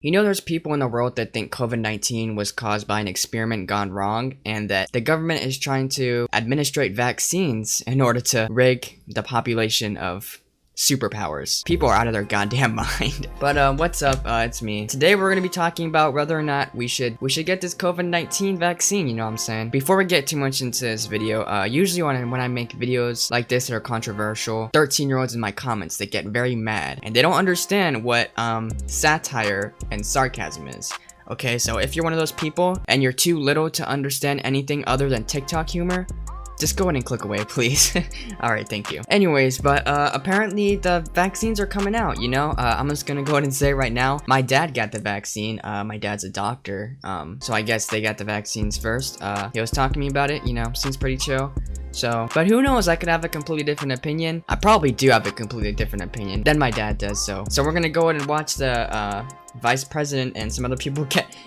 You know, there's people in the world that think COVID-19 was caused by an experiment gone wrong, and that the government is trying to administrate vaccines in order to rig the population of superpowers. People are out of their goddamn mind. But what's up? It's me. Today we're gonna be talking about whether or not we should get this COVID-19 vaccine, you know what I'm saying? Before we get too much into this video, usually when I make videos like this that are controversial, 13-year-olds in my comments, they get very mad and they don't understand what satire and sarcasm is. Okay, so if you're one of those people and you're too little to understand anything other than TikTok humor, just go ahead and click away, please. Alright, thank you. Anyways, but apparently the vaccines are coming out, you know? I'm just gonna go ahead and say right now, my dad got the vaccine. My dad's a doctor, so I guess they got the vaccines first. He was talking to me about it, you know, seems pretty chill. So, but who knows, I could have a completely different opinion. I probably do have a completely different opinion than my dad does, so we're gonna go ahead and watch the vice president and some other people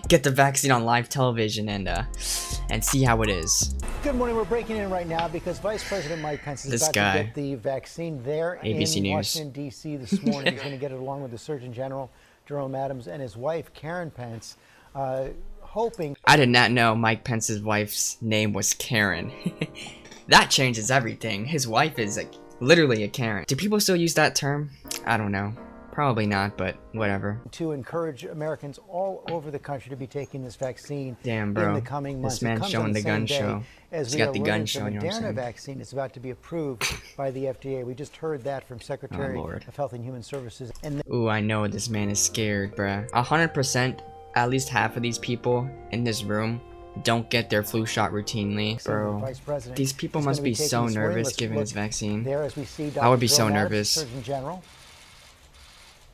get the vaccine on live television and see how it is. Good morning. We're breaking in right now because Vice President Mike Pence is about to get the vaccine there ABC in News. Washington, D.C. this morning. He's going to get it along with the Surgeon General, Jerome Adams, and his wife, Karen Pence, hoping... I did not know Mike Pence's wife's name was Karen. That changes everything. His wife is like literally a Karen. Do people still use that term? I don't know. Probably not, but whatever. To encourage Americans all over the country to be taking this vaccine. Damn, bro. In the coming months. This man's showing the gun show. He's got the gun show, you know what I'm saying? The Moderna vaccine is about to be approved by the FDA. We just heard that from Secretary of Health and Human Services. Ooh, I know this man is scared, bruh. 100%, at least half of these people in this room don't get their flu shot routinely, bro. These people must be so nervous giving this vaccine. I would be so nervous. Surgeon General.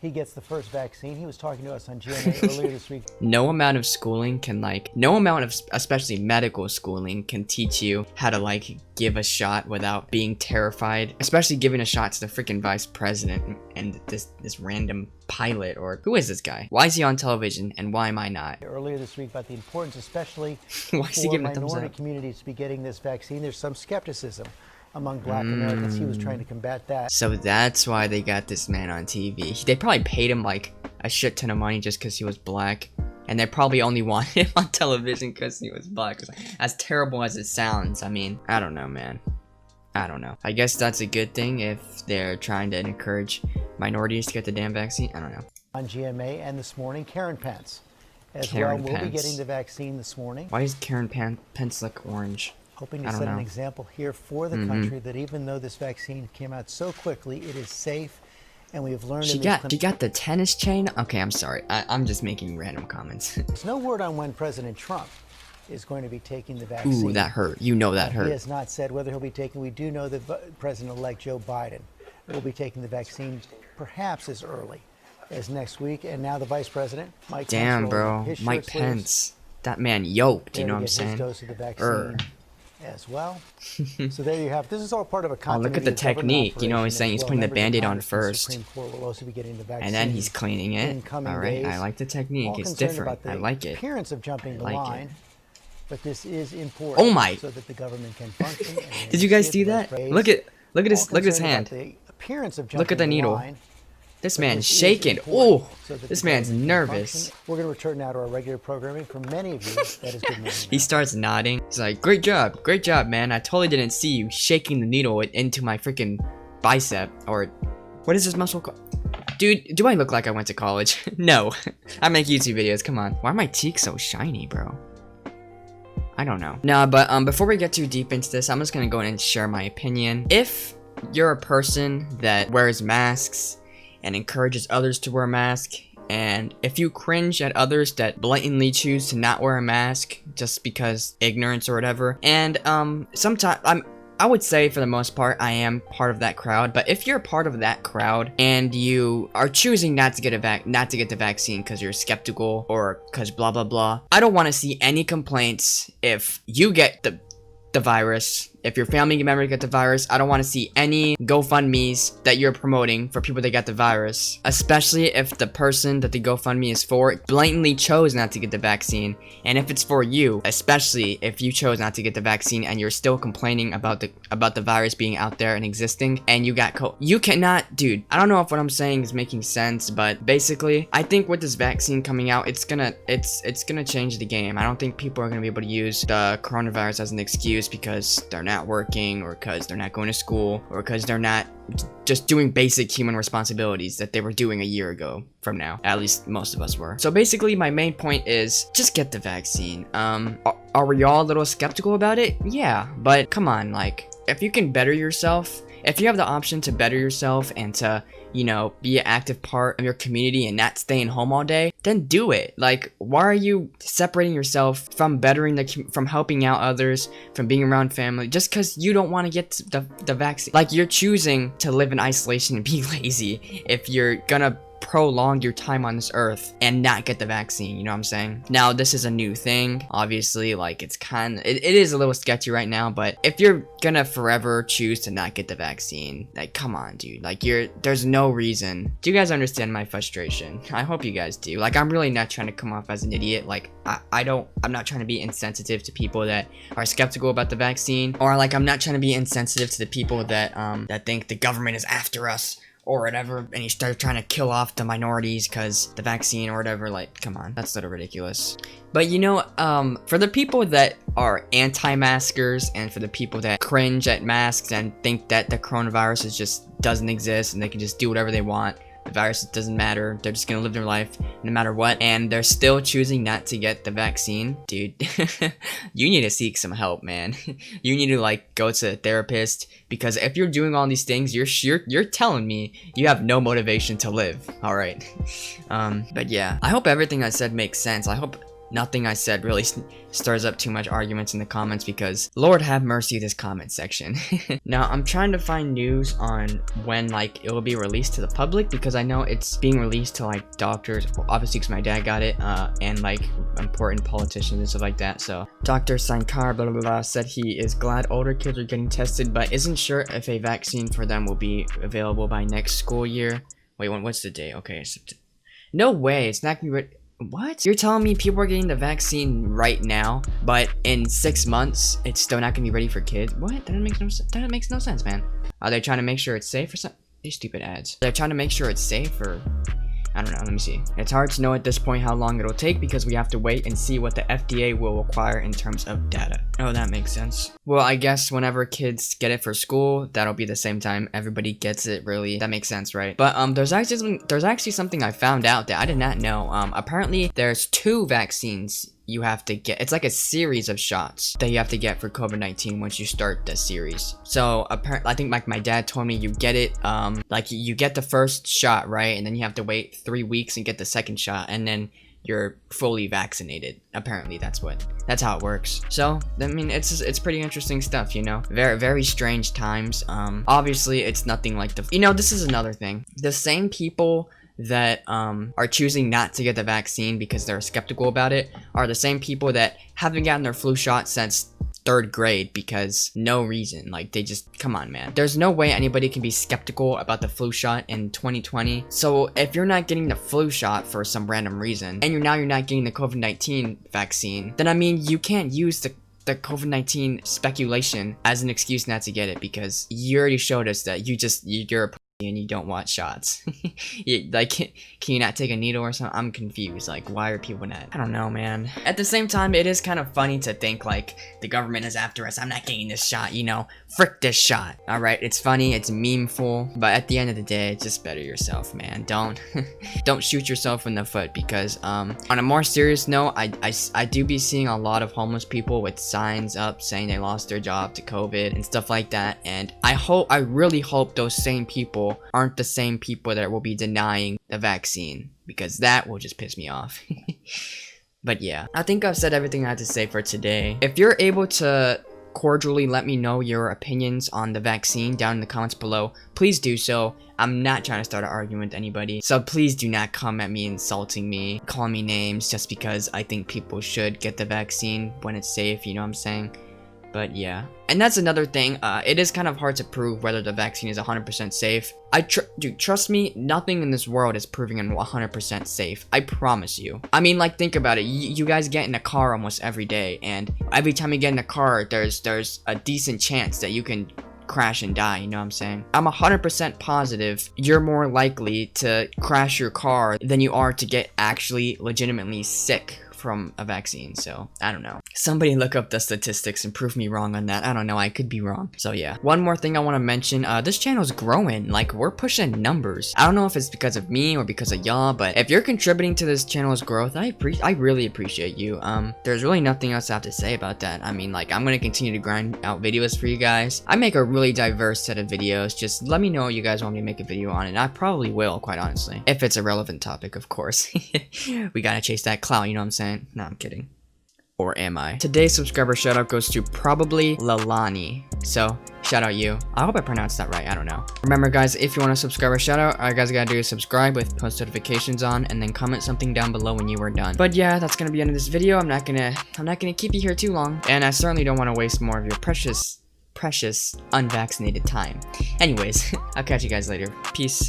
He gets the first vaccine. He was talking to us on GMA earlier this week. No amount of schooling can no amount of, especially medical schooling, can teach you how to give a shot without being terrified. Especially giving a shot to the freaking vice president and this random pilot, or who is this guy? Why is he on television and why am I not? Earlier this week about the importance, especially why is he giving for minority communities to be getting this vaccine. There's some skepticism among Black Americans. He was trying to combat that. So that's why they got this man on TV. They probably paid him like a shit ton of money just because he was black. And they probably only wanted him on television because he was black. As terrible as it sounds, I mean, I don't know, man. I don't know. I guess that's a good thing if they're trying to encourage minorities to get the damn vaccine. I don't know. On GMA and this morning, Karen Pence as Karen well will be Pence. getting the vaccine this morning. Why does Karen Pence look orange? Hoping to set an example here for the country that even though this vaccine came out so quickly, it is safe, and we have learned. She got the tennis chain. Okay, I'm sorry. I'm just making random comments. There's no word on when President Trump is going to be taking the vaccine. Ooh, that hurt. You know that hurt. He has not said whether he'll be taking. We do know that President-elect Joe Biden will be taking the vaccine perhaps as early as next week, and now the Vice President, Mike Pence. Damn, bro, Mike Pence. That man yoked. You know what I'm saying? His dose of the vaccine as well. So there you have. This is all part of a continuity. Oh, look at the technique. You know, he's saying he's putting the Band-Aid on first, and then he's cleaning it. All right, I like the technique. It's different. I like it. Appearance of jumping the line, but this is important. Oh my! So that the government can function. Did you guys see that? Look at his hand. Look at the needle. This man's shaking. Oh, this man's nervous. We're going to return now to our regular programming. For many of you, that is good morning. He starts nodding. He's like, great job, man. I totally didn't see you shaking the needle into my freaking bicep. Or, what is this muscle called? Dude, do I look like I went to college? No. I make YouTube videos, come on. Why are my cheeks so shiny, bro? I don't know. Nah, but before we get too deep into this, I'm just going to go in and share my opinion. If you're a person that wears masks and encourages others to wear a mask, and if you cringe at others that blatantly choose to not wear a mask just because ignorance or whatever, and sometimes I would say for the most part I am part of that crowd, but if you're part of that crowd and you are choosing not to get the vaccine because you're skeptical or because blah blah blah, I don't want to see any complaints if you get the virus, if your family member get the virus, I don't want to see any GoFundMes that you're promoting for people that got the virus, especially if the person that the GoFundMe is for blatantly chose not to get the vaccine. And if it's for you, especially if you chose not to get the vaccine and you're still complaining about the virus being out there and existing, and you got you cannot, dude, I don't know if what I'm saying is making sense, but basically I think with this vaccine coming out, it's gonna change the game. I don't think people are gonna be able to use the coronavirus as an excuse because they're not working, or because they're not going to school, or because they're not just doing basic human responsibilities that they were doing a year ago from now. At least most of us were. So basically my main point is just get the vaccine. Are we all a little skeptical about it? Yeah, but come on, like, if you can better yourself, if you have the option to better yourself and to, you know, be an active part of your community and not staying home all day, then do it. Like, why are you separating yourself from from helping out others, from being around family, just because you don't want to get the vaccine? Like, you're choosing to live in isolation and be lazy if you're gonna prolong your time on this earth and not get the vaccine, you know what I'm saying? Now, this is a new thing, obviously, like, it is a little sketchy right now, but if you're gonna forever choose to not get the vaccine, like, come on, dude, like, there's no reason. Do you guys understand my frustration? I hope you guys do. Like, I'm really not trying to come off as an idiot. Like, I'm not trying to be insensitive to people that are skeptical about the vaccine, or like, I'm not trying to be insensitive to the people that that think the government is after us or whatever, and you start trying to kill off the minorities because the vaccine or whatever. Like, come on, that's a little ridiculous. But you know, for the people that are anti-maskers, and for the people that cringe at masks and think that the coronavirus just doesn't exist and they can just do whatever they want, the virus doesn't matter, they're just gonna live their life no matter what, and they're still choosing not to get the vaccine, dude, you need to seek some help, man. You need to, like, go to a therapist, because if you're doing all these things, you're telling me you have no motivation to live. All right. But yeah, I hope everything I said makes sense. I hope nothing I said really stirs up too much arguments in the comments, because Lord have mercy this comment section. Now, I'm trying to find news on when, like, it will be released to the public, because I know it's being released to, like, doctors, obviously because my dad got it, and, like, important politicians and stuff like that. So Dr. Sankar blah blah blah said he is glad older kids are getting tested, but isn't sure if a vaccine for them will be available by next school year. Wait, what's the date? Okay, no way, it's not gonna be what? You're telling me people are getting the vaccine right now, but in 6 months, it's still not gonna be ready for kids? What? That makes no sense, man. Are they trying to make sure it's safe or something? These stupid ads. They're trying to make sure it's safe, or I don't know, let me see. It's hard to know at this point how long it'll take, because we have to wait and see what the FDA will require in terms of data. Oh, that makes sense. Well, I guess whenever kids get it for school, that'll be the same time everybody gets it, really. That makes sense, right? But there's actually something I found out that I did not know. Apparently there's 2 vaccines you have to get. It's like a series of shots that you have to get for COVID-19 once you start the series. So apparently, I think like my dad told me, you get it, like you get the first shot, right? And then you have to wait 3 weeks and get the second shot, and then you're fully vaccinated. Apparently that's how it works. So I mean, it's pretty interesting stuff, you know. Very strange times. Obviously it's nothing like this is another thing. The same people that are choosing not to get the vaccine because they're skeptical about it are the same people that haven't gotten their flu shot since 3rd grade because no reason. Like, they just, come on, man. There's no way anybody can be skeptical about the flu shot in 2020. So if you're not getting the flu shot for some random reason, and you're not getting the COVID-19 vaccine, then I mean, you can't use the COVID-19 speculation as an excuse not to get it, because you already showed us that you're a and you don't want shots. Like, can you not take a needle or something? I'm confused. Like, why are people not? I don't know, man. At the same time, it is kind of funny to think like the government is after us. I'm not getting this shot, you know. Frick this shot. All right, it's funny, it's memeful, but at the end of the day, just better yourself, man. Don't shoot yourself in the foot, because on a more serious note, I do be seeing a lot of homeless people with signs up saying they lost their job to COVID and stuff like that, and I really hope those same people aren't the same people that will be denying the vaccine, because that will just piss me off. But yeah, I think I've said everything I had to say for today. If you're able to cordially let me know your opinions on the vaccine down in the comments below, please do so. I'm not trying to start an argument with anybody, so please do not come at me insulting me, calling me names just because I think people should get the vaccine when it's safe, you know what I'm saying? But yeah. And that's another thing, it is kind of hard to prove whether the vaccine is 100% safe. Dude, trust me, nothing in this world is proving it 100% safe. I promise you. I mean, like, think about it. You guys get in a car almost every day, and every time you get in a car, there's a decent chance that you can crash and die, you know what I'm saying? I'm 100% positive you're more likely to crash your car than you are to get actually legitimately sick from a vaccine. So I don't know, somebody look up the statistics and prove me wrong on that. I don't know, I could be wrong. So yeah, one more thing I want to mention, this channel's growing. Like, we're pushing numbers. I don't know if it's because of me or because of y'all, but if you're contributing to this channel's growth, I really appreciate you. There's really nothing else I have to say about that. I mean, like, I'm gonna continue to grind out videos for you guys. I make a really diverse set of videos. Just let me know what you guys want me to make a video on, and I probably will, quite honestly, if it's a relevant topic, of course. We gotta chase that clout, you know what I'm saying? No, I'm kidding. Or am I? Today's subscriber shout out goes to probably Lalani. So, shout out you. I hope I pronounced that right. I don't know. Remember, guys, if you want a subscriber shout out, all you guys gotta do is subscribe with post notifications on, and then comment something down below when you are done. But yeah, that's gonna be the end of this video. I'm not gonna keep you here too long, and I certainly don't want to waste more of your precious unvaccinated time. Anyways, I'll catch you guys later. Peace.